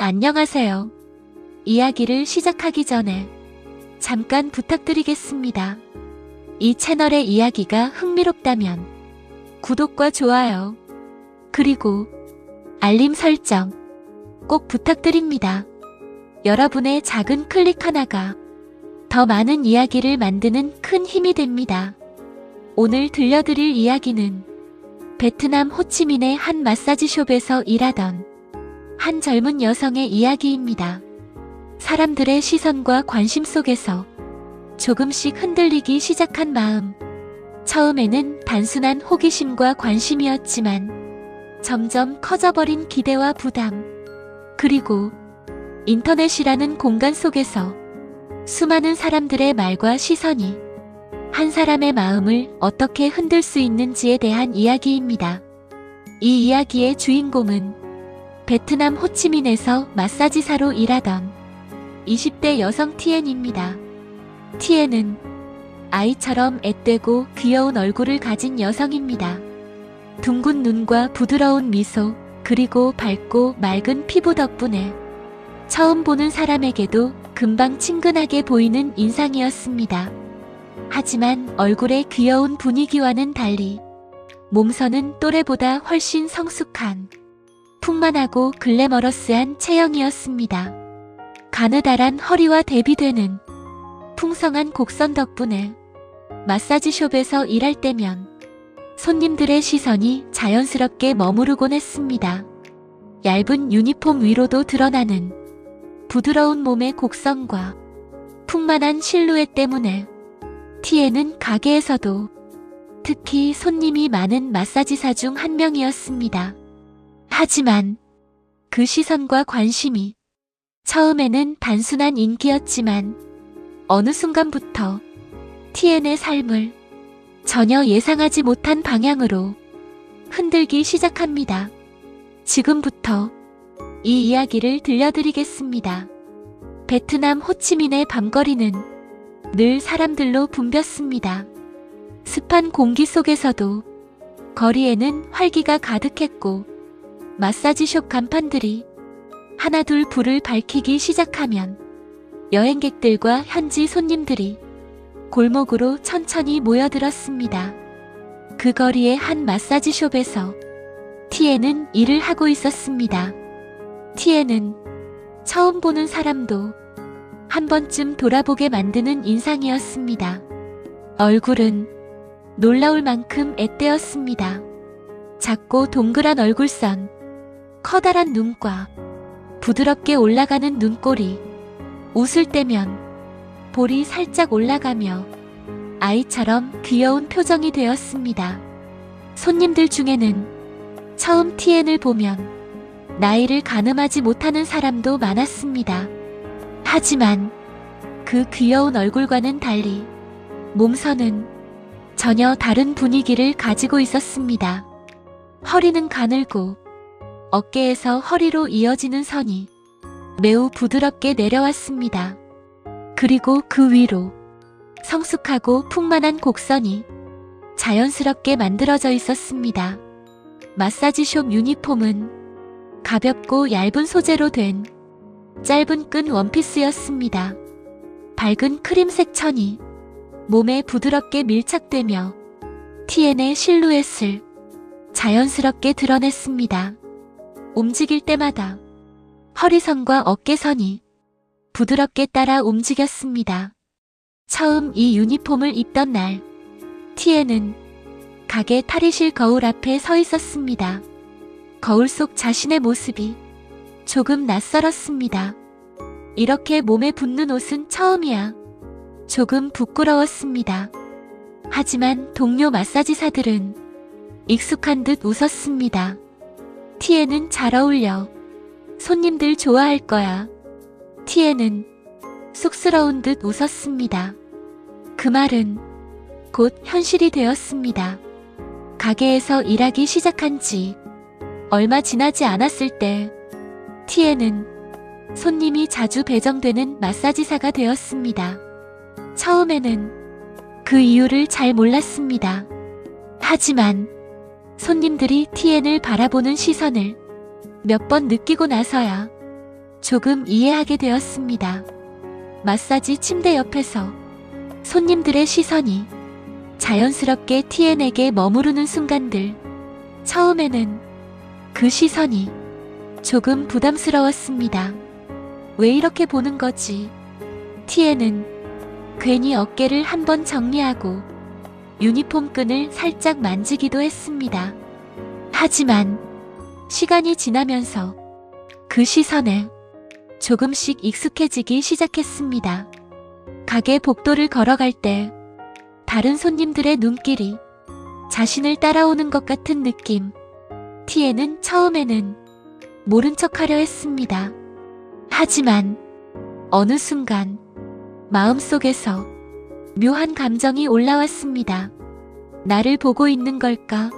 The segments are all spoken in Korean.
안녕하세요. 이야기를 시작하기 전에 잠깐 부탁드리겠습니다. 이 채널의 이야기가 흥미롭다면 구독과 좋아요, 그리고 알림 설정 꼭 부탁드립니다. 여러분의 작은 클릭 하나가 더 많은 이야기를 만드는 큰 힘이 됩니다. 오늘 들려드릴 이야기는 베트남 호치민의 한 마사지숍에서 일하던 한 젊은 여성의 이야기입니다. 사람들의 시선과 관심 속에서 조금씩 흔들리기 시작한 마음. 처음에는 단순한 호기심과 관심이었지만 점점 커져버린 기대와 부담, 그리고 인터넷이라는 공간 속에서 수많은 사람들의 말과 시선이 한 사람의 마음을 어떻게 흔들 수 있는지에 대한 이야기입니다. 이 이야기의 주인공은 베트남 호치민에서 마사지사로 일하던 20대 여성 티엔입니다. 티엔은 아이처럼 앳되고 귀여운 얼굴을 가진 여성입니다. 둥근 눈과 부드러운 미소, 그리고 밝고 맑은 피부 덕분에 처음 보는 사람에게도 금방 친근하게 보이는 인상이었습니다. 하지만 얼굴의 귀여운 분위기와는 달리 몸선은 또래보다 훨씬 성숙한, 풍만하고 글래머러스한 체형이었습니다. 가느다란 허리와 대비되는 풍성한 곡선 덕분에 마사지숍에서 일할 때면 손님들의 시선이 자연스럽게 머무르곤 했습니다. 얇은 유니폼 위로도 드러나는 부드러운 몸의 곡선과 풍만한 실루엣 때문에 티엔은 가게에서도 특히 손님이 많은 마사지사 중 한 명이었습니다. 하지만 그 시선과 관심이 처음에는 단순한 인기였지만 어느 순간부터 티엔의 삶을 전혀 예상하지 못한 방향으로 흔들기 시작합니다. 지금부터 이 이야기를 들려드리겠습니다. 베트남 호치민의 밤거리는 늘 사람들로 붐볐습니다. 습한 공기 속에서도 거리에는 활기가 가득했고 마사지숍 간판들이 하나둘 불을 밝히기 시작하면 여행객들과 현지 손님들이 골목으로 천천히 모여들었습니다. 그 거리의 한 마사지숍에서 티엔은 일을 하고 있었습니다. 티엔은 처음 보는 사람도 한 번쯤 돌아보게 만드는 인상이었습니다. 얼굴은 놀라울 만큼 앳되었습니다. 작고 동그란 얼굴선, 커다란 눈과 부드럽게 올라가는 눈꼬리, 웃을 때면 볼이 살짝 올라가며 아이처럼 귀여운 표정이 되었습니다. 손님들 중에는 처음 티엔을 보면 나이를 가늠하지 못하는 사람도 많았습니다. 하지만 그 귀여운 얼굴과는 달리 몸선은 전혀 다른 분위기를 가지고 있었습니다. 허리는 가늘고 어깨에서 허리로 이어지는 선이 매우 부드럽게 내려왔습니다. 그리고 그 위로 성숙하고 풍만한 곡선이 자연스럽게 만들어져 있었습니다. 마사지숍 유니폼은 가볍고 얇은 소재로 된 짧은 끈 원피스였습니다. 밝은 크림색 천이 몸에 부드럽게 밀착되며 티엔의 실루엣을 자연스럽게 드러냈습니다. 움직일 때마다 허리선과 어깨선이 부드럽게 따라 움직였습니다. 처음 이 유니폼을 입던 날, 티엔은 가게 탈의실 거울 앞에 서 있었습니다. 거울 속 자신의 모습이 조금 낯설었습니다. 이렇게 몸에 붙는 옷은 처음이야. 조금 부끄러웠습니다. 하지만 동료 마사지사들은 익숙한 듯 웃었습니다. 티엔은 잘 어울려. 손님들 좋아할 거야. 티엔은 쑥스러운 듯 웃었습니다. 그 말은 곧 현실이 되었습니다. 가게에서 일하기 시작한 지 얼마 지나지 않았을 때 티엔은 손님이 자주 배정되는 마사지사가 되었습니다. 처음에는 그 이유를 잘 몰랐습니다. 하지만 손님들이 티엔을 바라보는 시선을 몇 번 느끼고 나서야 조금 이해하게 되었습니다. 마사지 침대 옆에서 손님들의 시선이 자연스럽게 TN에게 머무르는 순간들. 처음에는 그 시선이 조금 부담스러웠습니다. 왜 이렇게 보는 거지? TN은 괜히 어깨를 한번 정리하고 유니폼 끈을 살짝 만지기도 했습니다. 하지만 시간이 지나면서 그 시선에 조금씩 익숙해지기 시작했습니다. 가게 복도를 걸어갈 때 다른 손님들의 눈길이 자신을 따라오는 것 같은 느낌. TN은 처음에는 모른 척하려 했습니다. 하지만 어느 순간 마음속에서 묘한 감정이 올라왔습니다. 나를 보고 있는 걸까?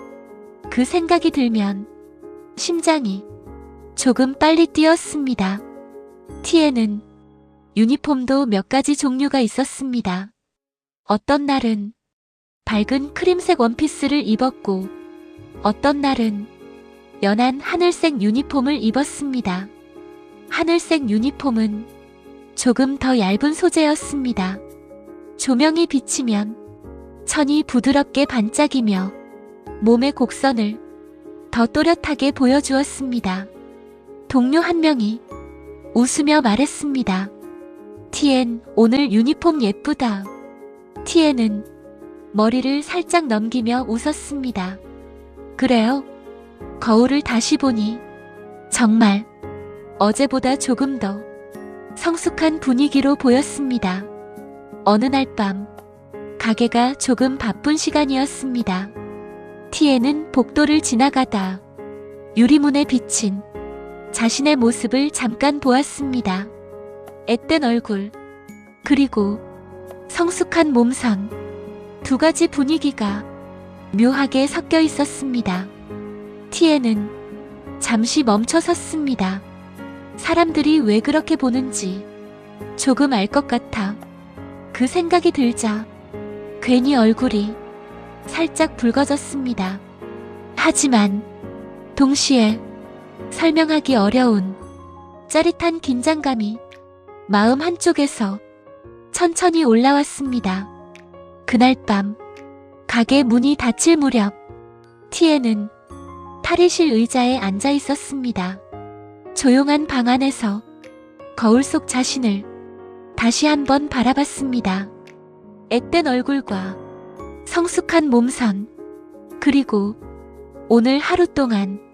그 생각이 들면 심장이 조금 빨리 뛰었습니다. TN은 유니폼도 몇 가지 종류가 있었습니다. 어떤 날은 밝은 크림색 원피스를 입었고 어떤 날은 연한 하늘색 유니폼을 입었습니다. 하늘색 유니폼은 조금 더 얇은 소재였습니다. 조명이 비치면 천이 부드럽게 반짝이며 몸의 곡선을 더 또렷하게 보여주었습니다. 동료 한 명이 웃으며 말했습니다. TN, 오늘 유니폼 예쁘다. TN은 머리를 살짝 넘기며 웃었습니다. 그래요? 거울을 다시 보니 정말 어제보다 조금 더 성숙한 분위기로 보였습니다. 어느 날 밤 가게가 조금 바쁜 시간이었습니다. TN은 복도를 지나가다 유리문에 비친 자신의 모습을 잠깐 보았습니다. 앳된 얼굴, 그리고 성숙한 몸선, 두 가지 분위기가 묘하게 섞여 있었습니다. TN은 잠시 멈춰 섰습니다. 사람들이 왜 그렇게 보는지 조금 알 것 같아 그 생각이 들자 괜히 얼굴이 살짝 붉어졌습니다. 하지만 동시에 설명하기 어려운 짜릿한 긴장감이 마음 한쪽에서 천천히 올라왔습니다. 그날 밤 가게 문이 닫힐 무렵 TN은 탈의실 의자에 앉아 있었습니다. 조용한 방 안에서 거울 속 자신을 다시 한번 바라봤습니다. 앳된 얼굴과 성숙한 몸선, 그리고 오늘 하루 동안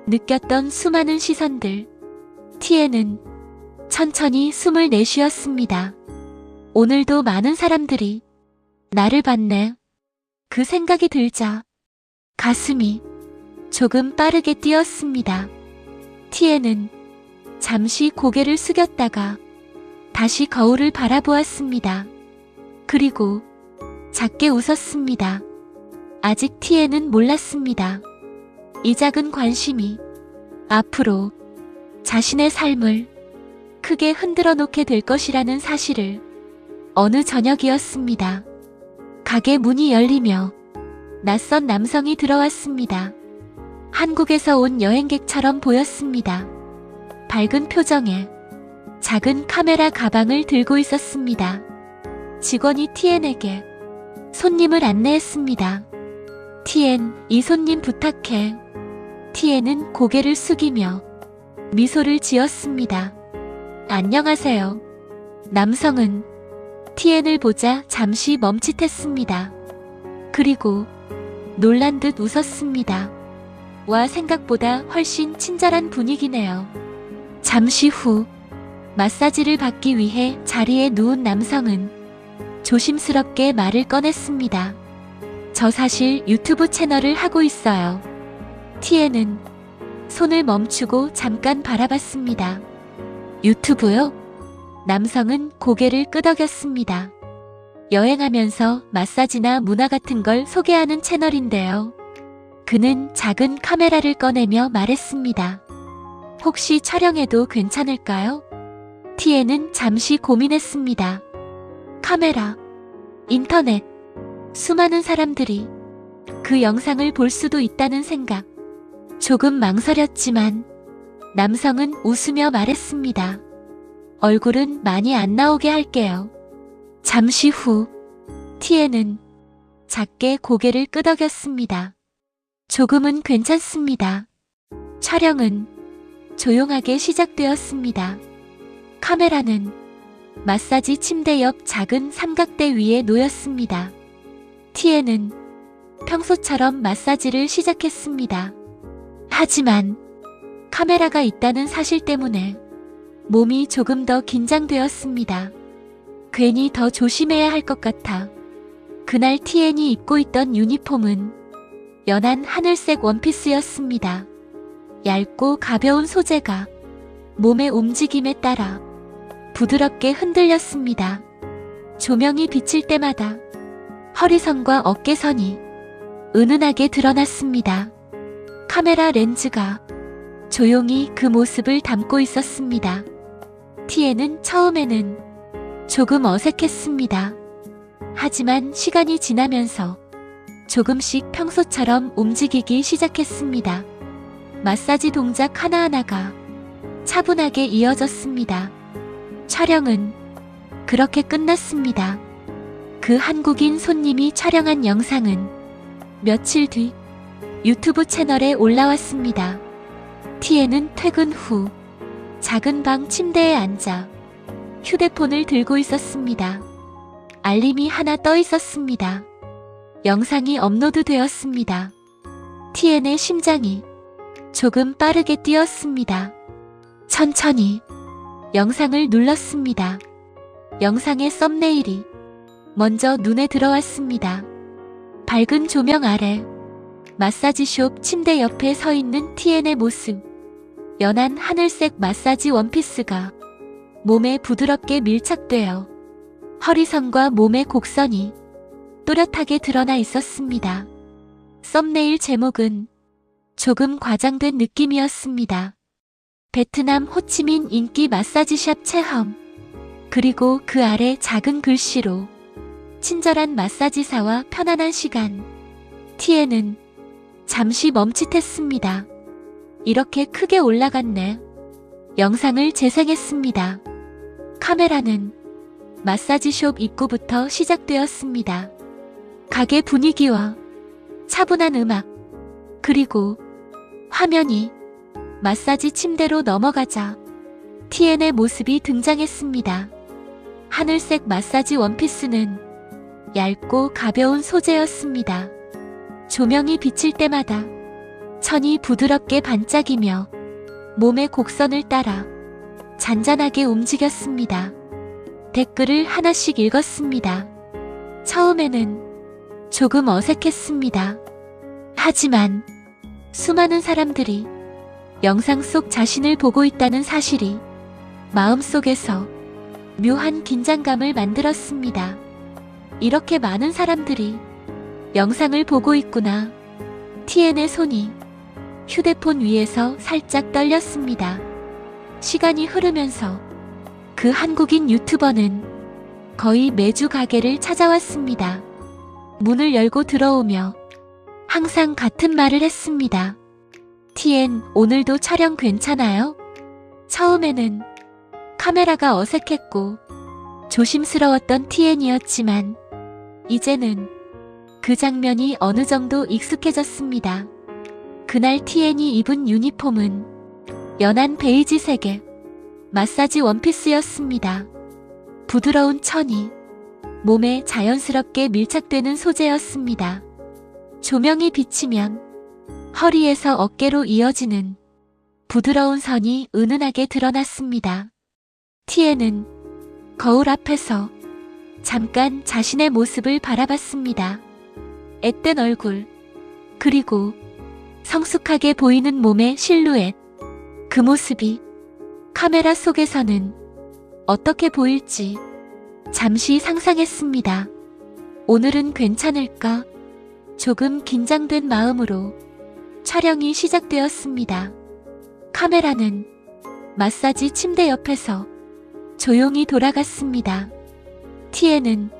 느꼈던 수많은 시선들. TN은 천천히 숨을 내쉬었습니다. 오늘도 많은 사람들이 나를 봤네. 그 생각이 들자 가슴이 조금 빠르게 뛰었습니다. TN은 잠시 고개를 숙였다가 다시 거울을 바라보았습니다. 그리고 작게 웃었습니다. 아직 TN은 몰랐습니다. 이 작은 관심이 앞으로 자신의 삶을 크게 흔들어 놓게 될 것이라는 사실을. 어느 저녁이었습니다. 가게 문이 열리며 낯선 남성이 들어왔습니다. 한국에서 온 여행객처럼 보였습니다. 밝은 표정에 작은 카메라 가방을 들고 있었습니다. 직원이 TN에게 손님을 안내했습니다. TN, 이 손님 부탁해. TN은 고개를 숙이며 미소를 지었습니다. 안녕하세요. 남성은 TN을 보자 잠시 멈칫했습니다. 그리고 놀란 듯 웃었습니다. 와, 생각보다 훨씬 친절한 분위기네요. 잠시 후 마사지를 받기 위해 자리에 누운 남성은 조심스럽게 말을 꺼냈습니다. 저 사실 유튜브 채널을 하고 있어요. TN은 손을 멈추고 잠깐 바라봤습니다. 유튜브요? 남성은 고개를 끄덕였습니다. 여행하면서 마사지나 문화 같은 걸 소개하는 채널인데요. 그는 작은 카메라를 꺼내며 말했습니다. 혹시 촬영해도 괜찮을까요? TN은 잠시 고민했습니다. 카메라, 인터넷, 수많은 사람들이 그 영상을 볼 수도 있다는 생각. 조금 망설였지만 남성은 웃으며 말했습니다. 얼굴은 많이 안 나오게 할게요. 잠시 후 T에는 작게 고개를 끄덕였습니다. 조금은 괜찮습니다. 촬영은 조용하게 시작되었습니다. 카메라는 마사지 침대 옆 작은 삼각대 위에 놓였습니다. T에는 평소처럼 마사지를 시작했습니다. 하지만 카메라가 있다는 사실 때문에 몸이 조금 더 긴장되었습니다. 괜히 더 조심해야 할 것 같아. 그날 TN이 입고 있던 유니폼은 연한 하늘색 원피스였습니다. 얇고 가벼운 소재가 몸의 움직임에 따라 부드럽게 흔들렸습니다. 조명이 비칠 때마다 허리선과 어깨선이 은은하게 드러났습니다. 카메라 렌즈가 조용히 그 모습을 담고 있었습니다. T에는 처음에는 조금 어색했습니다. 하지만 시간이 지나면서 조금씩 평소처럼 움직이기 시작했습니다. 마사지 동작 하나하나가 차분하게 이어졌습니다. 촬영은 그렇게 끝났습니다. 그 한국인 손님이 촬영한 영상은 며칠 뒤 유튜브 채널에 올라왔습니다. T에는 퇴근 후 작은 방 침대에 앉아 휴대폰을 들고 있었습니다. 알림이 하나 떠 있었습니다. 영상이 업로드되었습니다. TN의 심장이 조금 빠르게 뛰었습니다. 천천히 영상을 눌렀습니다. 영상의 썸네일이 먼저 눈에 들어왔습니다. 밝은 조명 아래 마사지숍 침대 옆에 서 있는 TN의 모습. 연한 하늘색 마사지 원피스가 몸에 부드럽게 밀착되어 허리선과 몸의 곡선이 또렷하게 드러나 있었습니다. 썸네일 제목은 조금 과장된 느낌이었습니다. 베트남 호치민 인기 마사지샵 체험. 그리고 그 아래 작은 글씨로 친절한 마사지사와 편안한 시간. T에는 잠시 멈칫했습니다. 이렇게 크게 올라갔네. 영상을 재생했습니다. 카메라는 마사지숍 입구부터 시작되었습니다. 가게 분위기와 차분한 음악, 그리고 화면이 마사지 침대로 넘어가자 TN의 모습이 등장했습니다. 하늘색 마사지 원피스는 얇고 가벼운 소재였습니다. 조명이 비칠 때마다 천이 부드럽게 반짝이며 몸의 곡선을 따라 잔잔하게 움직였습니다. 댓글을 하나씩 읽었습니다. 처음에는 조금 어색했습니다. 하지만 수많은 사람들이 영상 속 자신을 보고 있다는 사실이 마음속에서 묘한 긴장감을 만들었습니다. 이렇게 많은 사람들이 영상을 보고 있구나. TN의 손이 휴대폰 위에서 살짝 떨렸습니다. 시간이 흐르면서 그 한국인 유튜버는 거의 매주 가게를 찾아왔습니다. 문을 열고 들어오며 항상 같은 말을 했습니다. TN, 오늘도 촬영 괜찮아요? 처음에는 카메라가 어색했고 조심스러웠던 TN이었지만 이제는 그 장면이 어느 정도 익숙해졌습니다. 그날 TN이 입은 유니폼은 연한 베이지색의 마사지 원피스였습니다. 부드러운 천이 몸에 자연스럽게 밀착되는 소재였습니다. 조명이 비치면 허리에서 어깨로 이어지는 부드러운 선이 은은하게 드러났습니다. T에는 거울 앞에서 잠깐 자신의 모습을 바라봤습니다. 앳된 얼굴, 그리고 성숙하게 보이는 몸의 실루엣. 그 모습이 카메라 속에서는 어떻게 보일지 잠시 상상했습니다. 오늘은 괜찮을까? 조금 긴장된 마음으로 촬영이 시작되었습니다. 카메라는 마사지 침대 옆에서 조용히 돌아갔습니다. T에는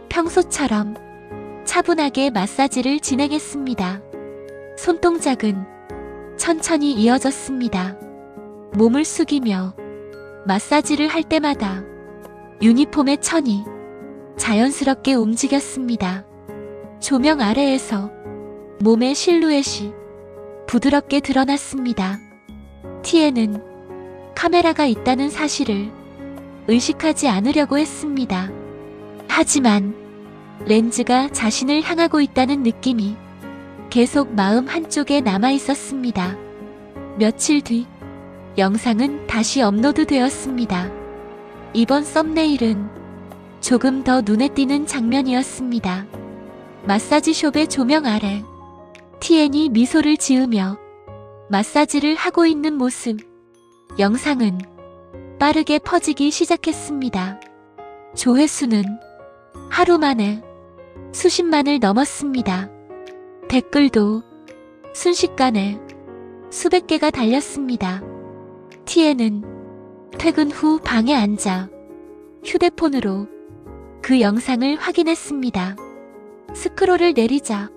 평소처럼 차분하게 마사지를 진행했습니다. 손동작은 천천히 이어졌습니다. 몸을 숙이며 마사지를 할 때마다 유니폼의 천이 자연스럽게 움직였습니다. 조명 아래에서 몸의 실루엣이 부드럽게 드러났습니다. 티에는 카메라가 있다는 사실을 의식하지 않으려고 했습니다. 하지만 렌즈가 자신을 향하고 있다는 느낌이 계속 마음 한쪽에 남아 있었습니다. 며칠 뒤 영상은 다시 업로드되었습니다. 이번 썸네일은 조금 더 눈에 띄는 장면이었습니다. 마사지숍의 조명 아래 티엔이 미소를 지으며 마사지를 하고 있는 모습. 영상은 빠르게 퍼지기 시작했습니다. 조회수는 하루 만에 수십만을 넘었습니다. 댓글도 순식간에 수백 개가 달렸습니다. 티에는 퇴근 후 방에 앉아 휴대폰으로 그 영상을 확인했습니다. 스크롤을 내리자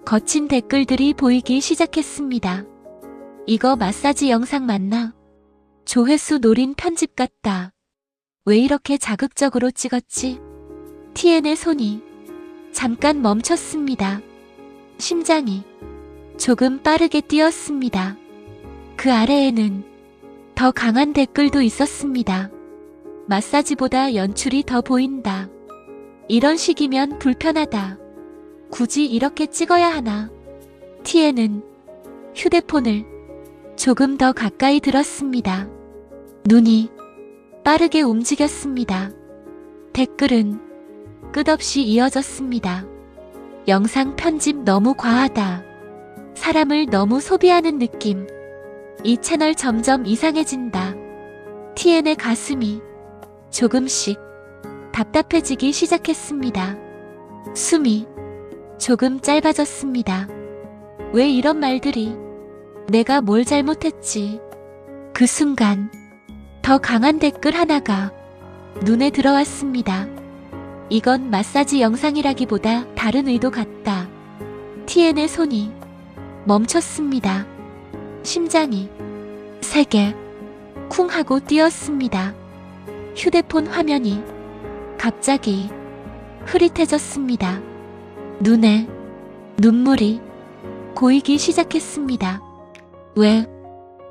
거친 댓글들이 보이기 시작했습니다. 이거 마사지 영상 맞나? 조회수 노린 편집 같다. 왜 이렇게 자극적으로 찍었지? 티엔의 손이 잠깐 멈췄습니다. 심장이 조금 빠르게 뛰었습니다. 그 아래에는 더 강한 댓글도 있었습니다. 마사지보다 연출이 더 보인다. 이런 식이면 불편하다. 굳이 이렇게 찍어야 하나? 티에는 휴대폰을 조금 더 가까이 들었습니다. 눈이 빠르게 움직였습니다. 댓글은 끝없이 이어졌습니다. 영상 편집 너무 과하다. 사람을 너무 소비하는 느낌. 이 채널 점점 이상해진다. 티엔의 가슴이 조금씩 답답해지기 시작했습니다. 숨이 조금 짧아졌습니다. 왜 이런 말들이? 내가 뭘 잘못했지? 그 순간 더 강한 댓글 하나가 눈에 들어왔습니다. 이건 마사지 영상이라기보다 다른 의도 같다. 티엔의 손이 멈췄습니다. 심장이 세게 쿵 하고 뛰었습니다. 휴대폰 화면이 갑자기 흐릿해졌습니다. 눈에 눈물이 고이기 시작했습니다. 왜?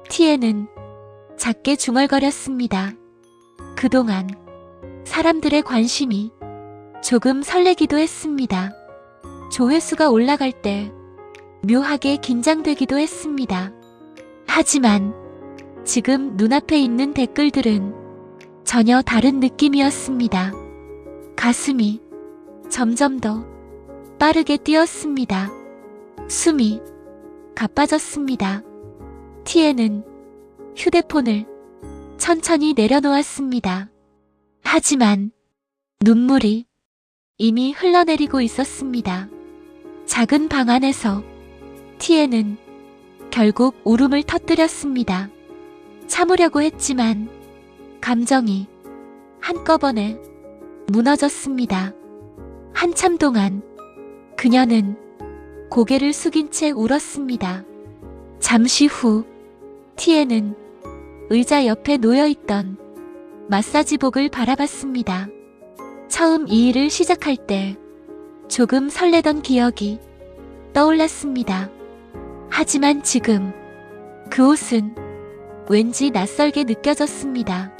티에는 작게 중얼거렸습니다. 그동안 사람들의 관심이 조금 설레기도 했습니다. 조회수가 올라갈 때 묘하게 긴장되기도 했습니다. 하지만 지금 눈앞에 있는 댓글들은 전혀 다른 느낌이었습니다. 가슴이 점점 더 빠르게 뛰었습니다. 숨이 가빠졌습니다. 티에는 휴대폰을 천천히 내려놓았습니다. 하지만 눈물이 이미 흘러내리고 있었습니다. 작은 방 안에서 티에는 결국 울음을 터뜨렸습니다. 참으려고 했지만 감정이 한꺼번에 무너졌습니다. 한참 동안 그녀는 고개를 숙인 채 울었습니다. 잠시 후 티에는 의자 옆에 놓여있던 마사지복을 바라봤습니다. 처음 이 일을 시작할 때 조금 설레던 기억이 떠올랐습니다. 하지만 지금 그 옷은 왠지 낯설게 느껴졌습니다.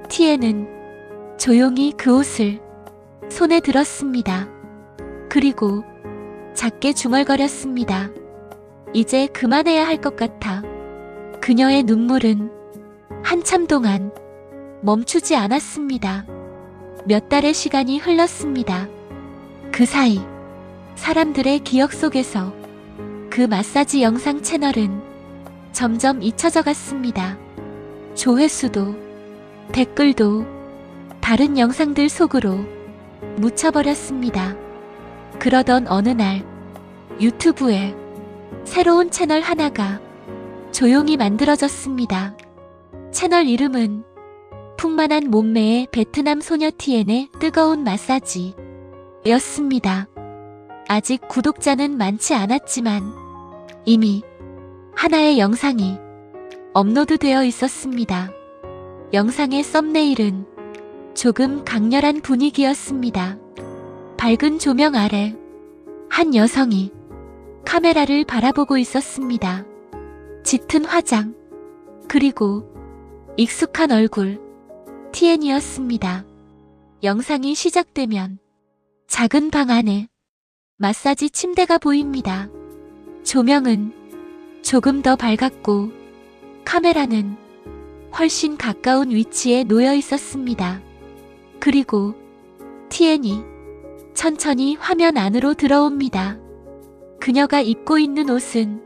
티에는 조용히 그 옷을 손에 들었습니다. 그리고 작게 중얼거렸습니다. 이제 그만해야 할 것 같아. 그녀의 눈물은 한참 동안 멈추지 않았습니다. 몇 달의 시간이 흘렀습니다. 그 사이 사람들의 기억 속에서 그 마사지 영상 채널은 점점 잊혀져 갔습니다. 조회수도 댓글도 다른 영상들 속으로 묻혀버렸습니다. 그러던 어느 날 유튜브에 새로운 채널 하나가 조용히 만들어졌습니다. 채널 이름은 풍만한 몸매의 베트남 소녀 티엔의 뜨거운 마사지 였습니다. 아직 구독자는 많지 않았지만 이미 하나의 영상이 업로드되어 있었습니다. 영상의 썸네일은 조금 강렬한 분위기였습니다. 밝은 조명 아래 한 여성이 카메라를 바라보고 있었습니다. 짙은 화장, 그리고 익숙한 얼굴, TN이었습니다. 영상이 시작되면 작은 방 안에 마사지 침대가 보입니다. 조명은 조금 더 밝았고 카메라는 훨씬 가까운 위치에 놓여 있었습니다. 그리고 TN이 천천히 화면 안으로 들어옵니다. 그녀가 입고 있는 옷은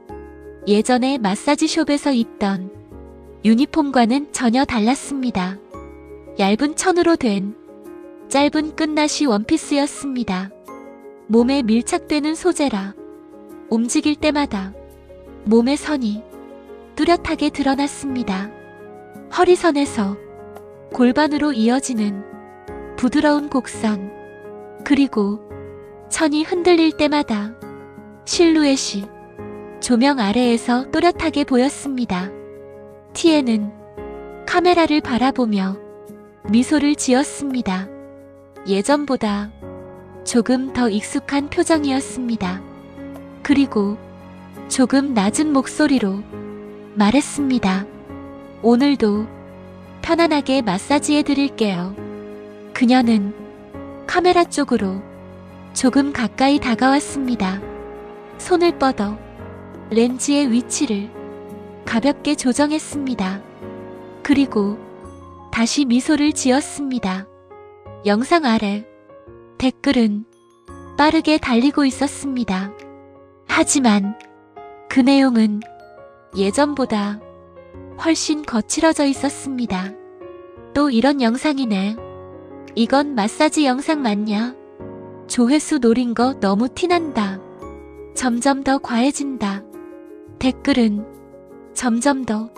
예전에 마사지숍에서 입던 유니폼과는 전혀 달랐습니다. 얇은 천으로 된 짧은 끝나시 원피스였습니다. 몸에 밀착되는 소재라 움직일 때마다 몸의 선이 뚜렷하게 드러났습니다. 허리선에서 골반으로 이어지는 부드러운 곡선, 그리고 천이 흔들릴 때마다 실루엣이 조명 아래에서 또렷하게 보였습니다. TN은 카메라를 바라보며 미소를 지었습니다. 예전보다 조금 더 익숙한 표정이었습니다. 그리고 조금 낮은 목소리로 말했습니다. 오늘도 편안하게 마사지해 드릴게요. 그녀는 카메라 쪽으로 조금 가까이 다가왔습니다. 손을 뻗어 렌즈의 위치를 가볍게 조정했습니다. 그리고 다시 미소를 지었습니다. 영상 아래 댓글은 빠르게 달리고 있었습니다. 하지만 그 내용은 예전보다 훨씬 거칠어져 있었습니다. 또 이런 영상이네. 이건 마사지 영상 맞냐? 조회수 노린 거 너무 티난다. 점점 더 과해진다. 댓글은 점점 더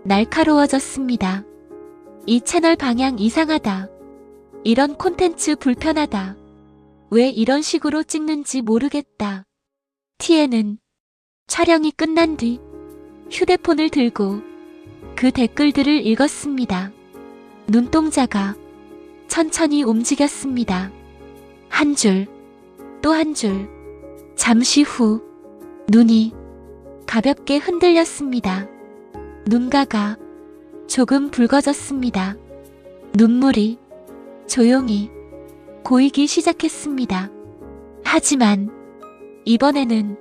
날카로워졌습니다. 이 채널 방향 이상하다. 이런 콘텐츠 불편하다. 왜 이런 식으로 찍는지 모르겠다. TN은 촬영이 끝난 뒤 휴대폰을 들고 그 댓글들을 읽었습니다. 눈동자가 천천히 움직였습니다. 한 줄, 또 한 줄. 잠시 후 눈이 가볍게 흔들렸습니다. 눈가가 조금 붉어졌습니다. 눈물이 조용히 고이기 시작했습니다. 하지만 이번에는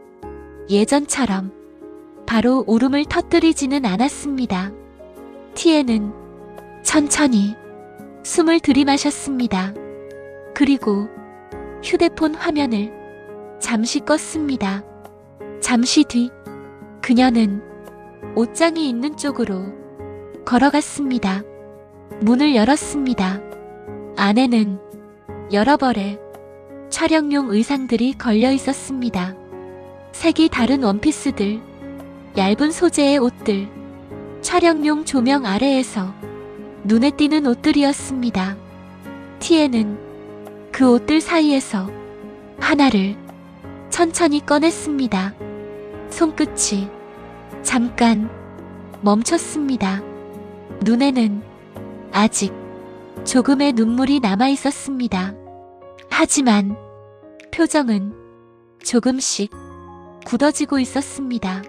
예전처럼 바로 울음을 터뜨리지는 않았습니다. TN은 천천히 숨을 들이마셨습니다. 그리고 휴대폰 화면을 잠시 껐습니다. 잠시 뒤 그녀는 옷장이 있는 쪽으로 걸어갔습니다. 문을 열었습니다. 안에는 여러 벌의 촬영용 의상들이 걸려 있었습니다. 색이 다른 원피스들, 얇은 소재의 옷들, 촬영용 조명 아래에서 눈에 띄는 옷들이었습니다. TN은 그 옷들 사이에서 하나를 천천히 꺼냈습니다. 손끝이 잠깐 멈췄습니다. 눈에는 아직 조금의 눈물이 남아 있었습니다. 하지만 표정은 조금씩 굳어지고 있었습니다.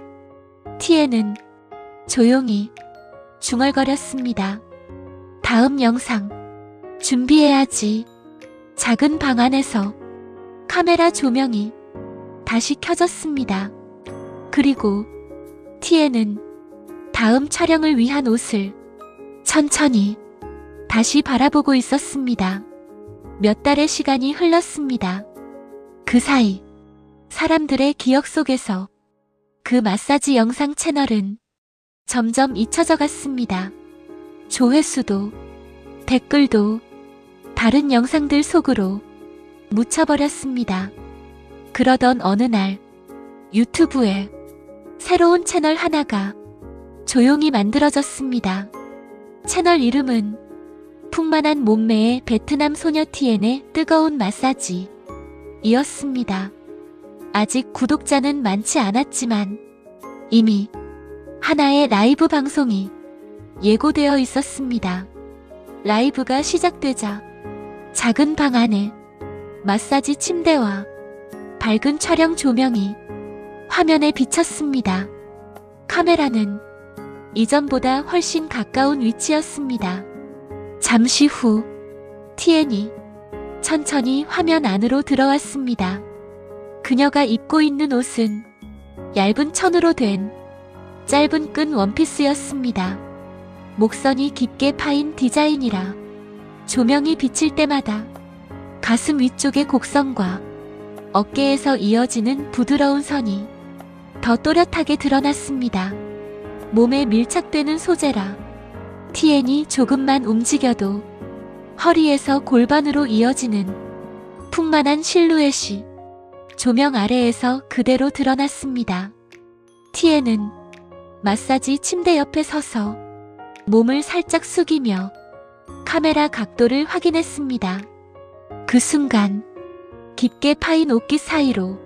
TN은 조용히 중얼거렸습니다. 다음 영상 준비해야지. 작은 방 안에서 카메라 조명이 다시 켜졌습니다. 그리고 TN은 다음 촬영을 위한 옷을 천천히 다시 바라보고 있었습니다. 몇 달의 시간이 흘렀습니다. 그 사이 사람들의 기억 속에서 그 마사지 영상 채널은 점점 잊혀져 갔습니다. 조회수도 댓글도 다른 영상들 속으로 묻혀버렸습니다. 그러던 어느 날 유튜브에 새로운 채널 하나가 조용히 만들어졌습니다. 채널 이름은 풍만한 몸매의 베트남 소녀 TN의 뜨거운 마사지 이었습니다. 아직 구독자는 많지 않았지만 이미 하나의 라이브 방송이 예고되어 있었습니다. 라이브가 시작되자 작은 방 안에 마사지 침대와 밝은 촬영 조명이 화면에 비쳤습니다. 카메라는 이전보다 훨씬 가까운 위치였습니다. 잠시 후 티엔이 천천히 화면 안으로 들어왔습니다. 그녀가 입고 있는 옷은 얇은 천으로 된 짧은 끈 원피스였습니다. 목선이 깊게 파인 디자인이라 조명이 비칠 때마다 가슴 위쪽의 곡선과 어깨에서 이어지는 부드러운 선이 더 또렷하게 드러났습니다. 몸에 밀착되는 소재라 티엔이 조금만 움직여도 허리에서 골반으로 이어지는 풍만한 실루엣이 조명 아래에서 그대로 드러났습니다. 티엔은 마사지 침대 옆에 서서 몸을 살짝 숙이며 카메라 각도를 확인했습니다. 그 순간 깊게 파인 옷깃 사이로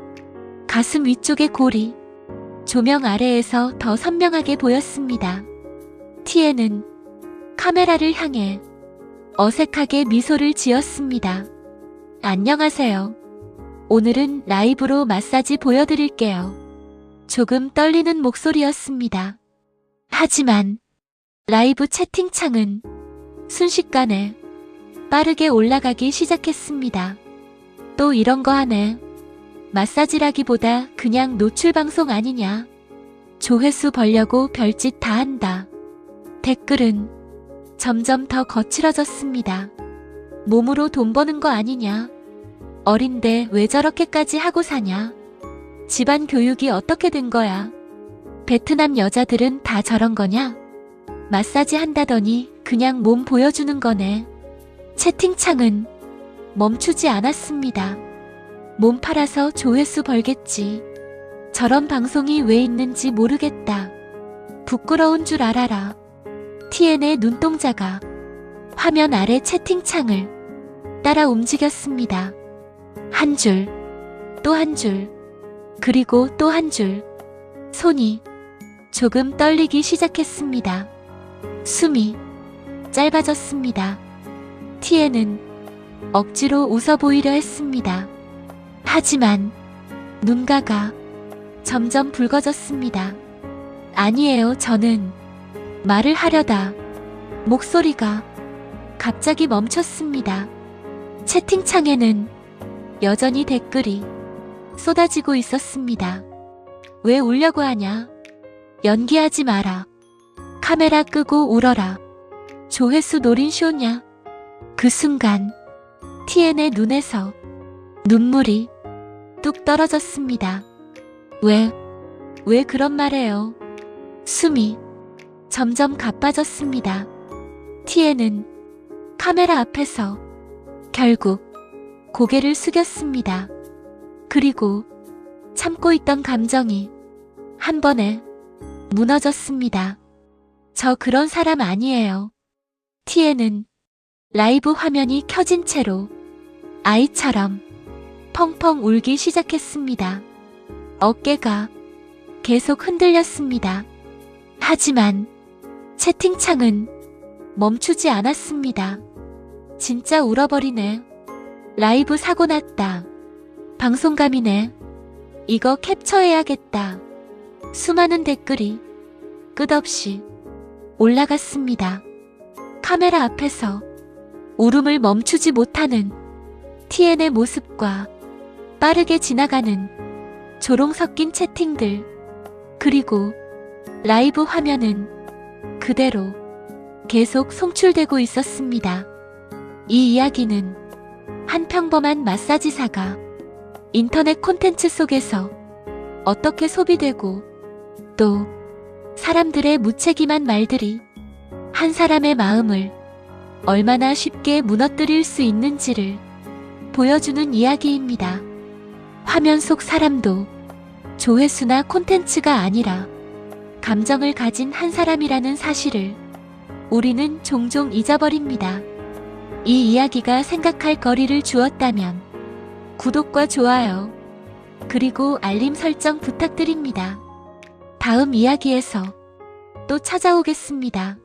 가슴 위쪽의 골이 조명 아래에서 더 선명하게 보였습니다. 티엔은 카메라를 향해 어색하게 미소를 지었습니다. 안녕하세요. 오늘은 라이브로 마사지 보여드릴게요. 조금 떨리는 목소리였습니다. 하지만 라이브 채팅창은 순식간에 빠르게 올라가기 시작했습니다. 또 이런 거 하네. 마사지라기보다 그냥 노출 방송 아니냐. 조회수 벌려고 별짓 다 한다. 댓글은 점점 더 거칠어졌습니다. 몸으로 돈 버는 거 아니냐. 어린데 왜 저렇게까지 하고 사냐. 집안 교육이 어떻게 된 거야. 베트남 여자들은 다 저런 거냐. 마사지 한다더니 그냥 몸 보여주는 거네. 채팅창은 멈추지 않았습니다. 몸 팔아서 조회수 벌겠지. 저런 방송이 왜 있는지 모르겠다. 부끄러운 줄 알아라. 티엔의 눈동자가 화면 아래 채팅창을 따라 움직였습니다. 한 줄, 또 한 줄, 그리고 또 한 줄. 손이 조금 떨리기 시작했습니다. 숨이 짧아졌습니다. 티엔은 억지로 웃어 보이려 했습니다. 하지만 눈가가 점점 붉어졌습니다. 아니에요, 저는 말을 하려다 목소리가 갑자기 멈췄습니다. 채팅창에는 여전히 댓글이 쏟아지고 있었습니다. 왜 울려고 하냐? 연기하지 마라. 카메라 끄고 울어라. 조회수 노린 쇼냐? 그 순간 티엔의 눈에서 눈물이 뚝 떨어졌습니다. 왜 그런 말해요? 숨이 점점 가빠졌습니다. 티엔은 카메라 앞에서 결국 고개를 숙였습니다. 그리고 참고 있던 감정이 한 번에 무너졌습니다. 저 그런 사람 아니에요. 티엔은 라이브 화면이 켜진 채로 아이처럼 펑펑 울기 시작했습니다. 어깨가 계속 흔들렸습니다. 하지만 채팅창은 멈추지 않았습니다. 진짜 울어버리네. 라이브 사고 났다. 방송감이네. 이거 캡처해야겠다. 수많은 댓글이 끝없이 올라갔습니다. 카메라 앞에서 울음을 멈추지 못하는 티엔의 모습과 빠르게 지나가는 조롱 섞인 채팅들, 그리고 라이브 화면은 그대로 계속 송출되고 있었습니다. 이 이야기는 한 평범한 마사지사가 인터넷 콘텐츠 속에서 어떻게 소비되고 또 사람들의 무책임한 말들이 한 사람의 마음을 얼마나 쉽게 무너뜨릴 수 있는지를 보여주는 이야기입니다. 화면 속 사람도 조회수나 콘텐츠가 아니라 감정을 가진 한 사람이라는 사실을 우리는 종종 잊어버립니다. 이 이야기가 생각할 거리를 주었다면 구독과 좋아요, 그리고 알림 설정 부탁드립니다. 다음 이야기에서 또 찾아오겠습니다.